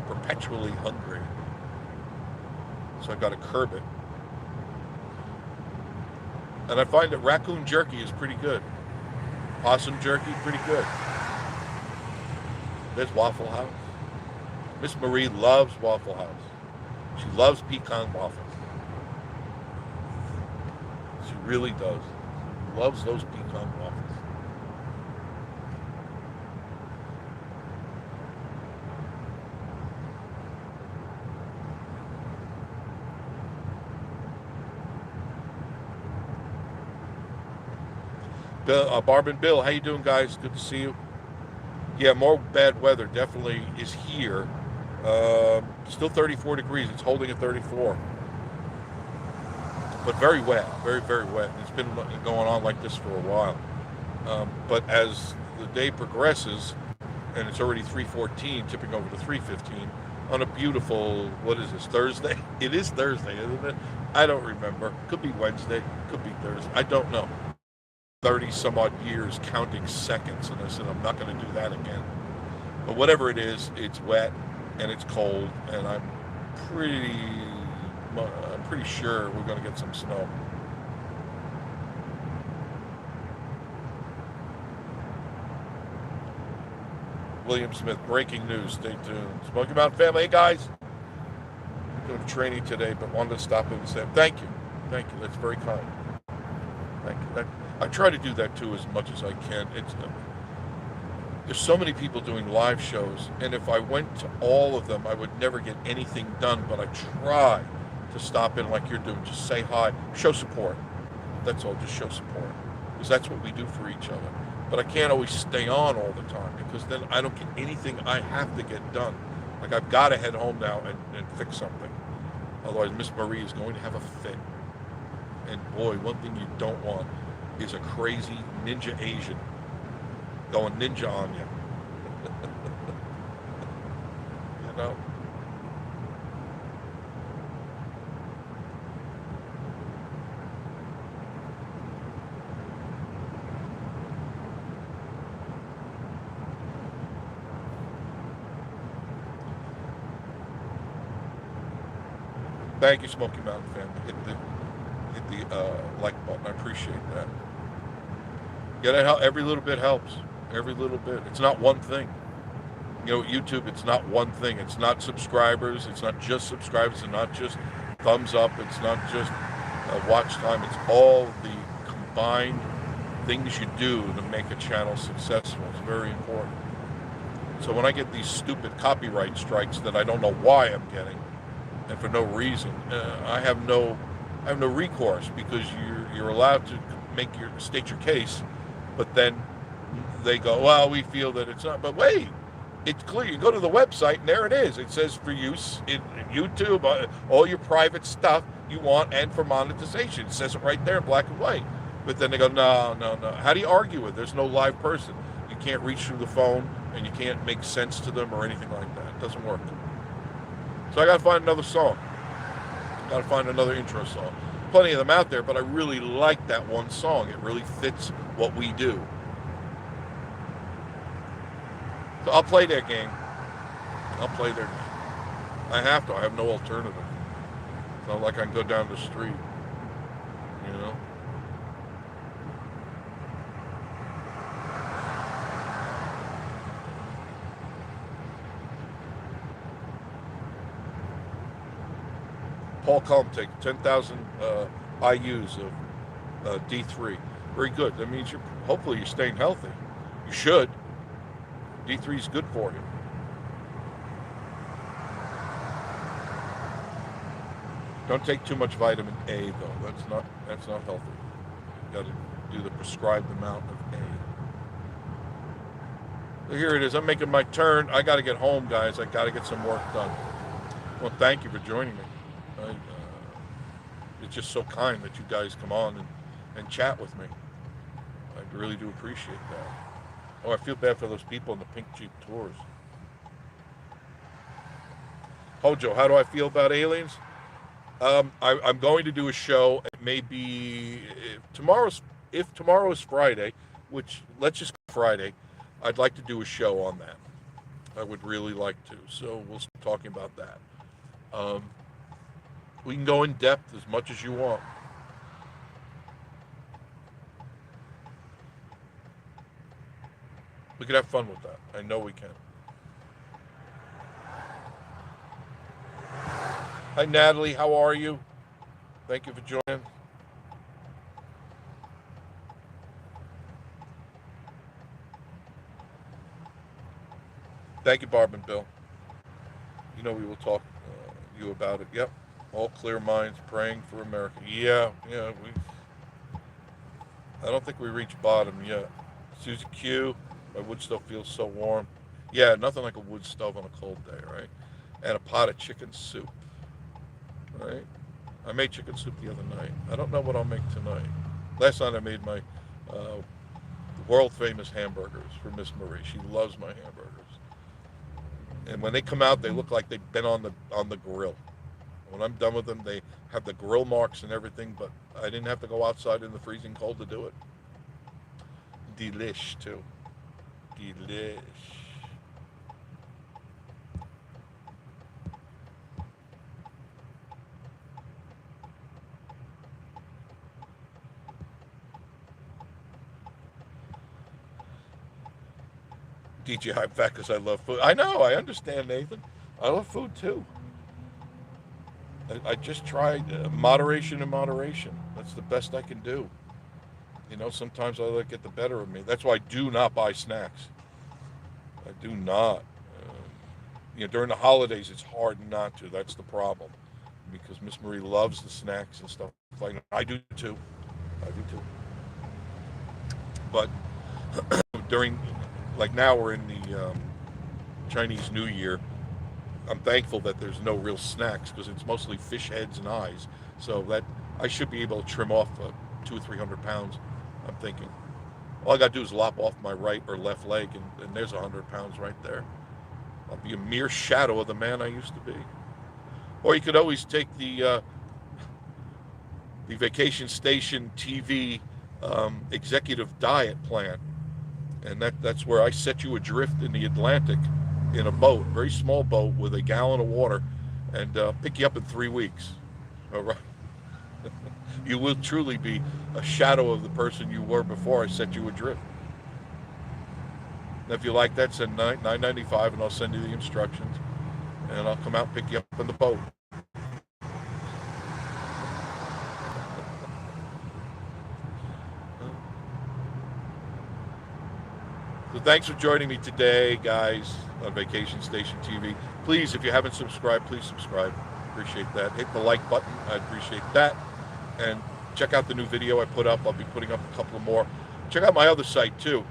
perpetually hungry. So I got to curb it. And I find that raccoon jerky is pretty good. Possum jerky, pretty good. There's Waffle House. Miss Marie loves Waffle House. She loves pecan waffles. She really does. Loves those pecan waffles. Bill, Barb and Bill, how you doing, guys? Good to see you. Yeah, more bad weather definitely is here. Still 34 degrees. It's holding at 34. But very wet, very, very wet. It's been going on like this for a while. But as the day progresses, and it's already 3:14, tipping over to 3:15, on a beautiful, what is this, Thursday? It is Thursday, isn't it? I don't remember. Could be Wednesday, could be Thursday. I don't know. 30 some odd years counting seconds, and I said, I'm not going to do that again. But whatever it is, it's wet and it's cold, and I'm pretty sure we're going to get some snow. William Smith, breaking news, stay tuned. Smoky Mountain family, hey guys. I'm going to training today, but wanted to stop in and say thank you. Thank you, that's very kind. Thank you. I try to do that too as much as I can. There's so many people doing live shows, and if I went to all of them, I would never get anything done, but I try to stop in like you're doing, just say hi, show support. That's all, just show support, because that's what we do for each other. But I can't always stay on all the time, because then I don't get anything I have to get done. Like, I've got to head home now and fix something. Otherwise, Miss Marie is going to have a fit. And boy, one thing you don't want is a crazy ninja Asian going ninja on you. You know? Thank you, Smoky Mountain family. Hit the like button. I appreciate that. Yeah, that help. Every little bit helps. Every little bit. It's not one thing. You know, YouTube, it's not one thing. It's not subscribers. It's not just subscribers. It's not just thumbs up. It's not just watch time. It's all the combined things you do to make a channel successful. It's very important. So when I get these stupid copyright strikes that I don't know why I'm getting, and for no reason. I have no recourse, because you're allowed to state your case, but then they go, well, we feel that it's not. But wait, it's clear. You go to the website and there it is. It says for use in YouTube, all your private stuff you want, and for monetization. It says it right there in black and white. But then they go, no. How do you argue it? There's no live person. You can't reach through the phone, and you can't make sense to them or anything like that. It doesn't work. So I got to find another song. Got to find another intro song. Plenty of them out there, but I really like that one song. It really fits what we do. So I'll play their game. I'll play their game. I have to. I have no alternative. It's not like I can go down the street, you know? Paul Culm takes 10,000 IUs of D3. Very good. That means hopefully you're staying healthy. You should. D3 is good for you. Don't take too much vitamin A though. That's not healthy. You got to do the prescribed amount of A. So here it is. I'm making my turn. I got to get home, guys. I got to get some work done. Well, thank you for joining me. It's just so kind that you guys come on and chat with me. I really do appreciate that. Oh, I feel bad for those people in the pink Jeep Tours. Hojo, how do I feel about aliens? I'm going to do a show. It may be if tomorrow is Friday, which let's just go Friday. I'd like to do a show on that. I would really like to. So we'll start talking about that. We can go in depth as much as you want. We can have fun with that. I know we can. Hi, Natalie. How are you? Thank you for joining. Thank you, Barb and Bill. You know we will talk to you about it. Yep. All clear minds praying for America. Yeah. I don't think we reached bottom yet. Susie Q, my wood stove feels so warm. Yeah, nothing like a wood stove on a cold day, right? And a pot of chicken soup, right? I made chicken soup the other night. I don't know what I'll make tonight. Last night I made my world famous hamburgers for Miss Marie. She loves my hamburgers. And when they come out, they look like they've been on the grill. When I'm done with them, they have the grill marks and everything, but I didn't have to go outside in the freezing cold to do it. Delish, too. Delish. DJ hype fat because I love food. I know, I understand, Nathan. I love food, too. I just tried moderation and moderation. That's the best I can do. You know, sometimes I let it get the better of me. That's why I do not buy snacks. I do not. During the holidays, it's hard not to. That's the problem. Because Miss Marie loves the snacks and stuff like that. I do too. But during, like now we're in the Chinese New Year. I'm thankful that there's no real snacks because it's mostly fish heads and eyes. So that I should be able to trim off 200 or 300 pounds. I'm thinking. All I got to do is lop off my right or left leg, and there's 100 pounds right there. I'll be a mere shadow of the man I used to be. Or you could always take the Vacation Station TV executive diet plan, and that's where I set you adrift in the Atlantic in a boat, very small boat with a gallon of water, and pick you up in 3 weeks. All right. You will truly be a shadow of the person you were before I set you adrift. And if you like that, send $9.95 and I'll send you the instructions, and I'll come out and pick you up in the boat. So thanks for joining me today, guys, on Vacation Station TV. Please, if you haven't subscribed, please subscribe. Appreciate that. Hit the like button. I appreciate that. And check out the new video I put up. I'll be putting up a couple of more. Check out my other site too.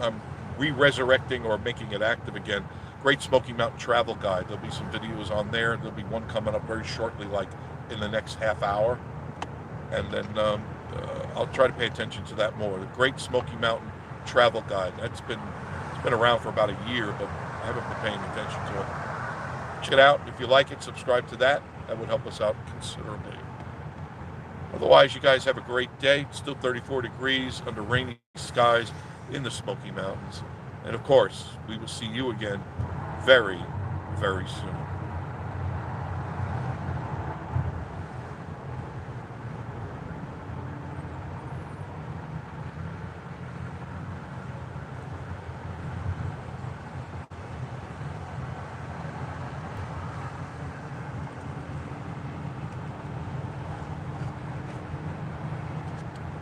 I'm re-resurrecting or making it active again. Great Smoky Mountain Travel Guide. There'll be some videos on there. There'll be one coming up very shortly, like in the next half hour. And then I'll try to pay attention to that more. The Great Smoky Mountain Travel Guide. It's been around for about a year, but I haven't been paying attention to it. Check it out. If you like it, subscribe to that. That would help us out considerably. Otherwise, you guys have a great day. It's still 34 degrees under rainy skies in the Smoky Mountains. And of course, we will see you again very, very soon.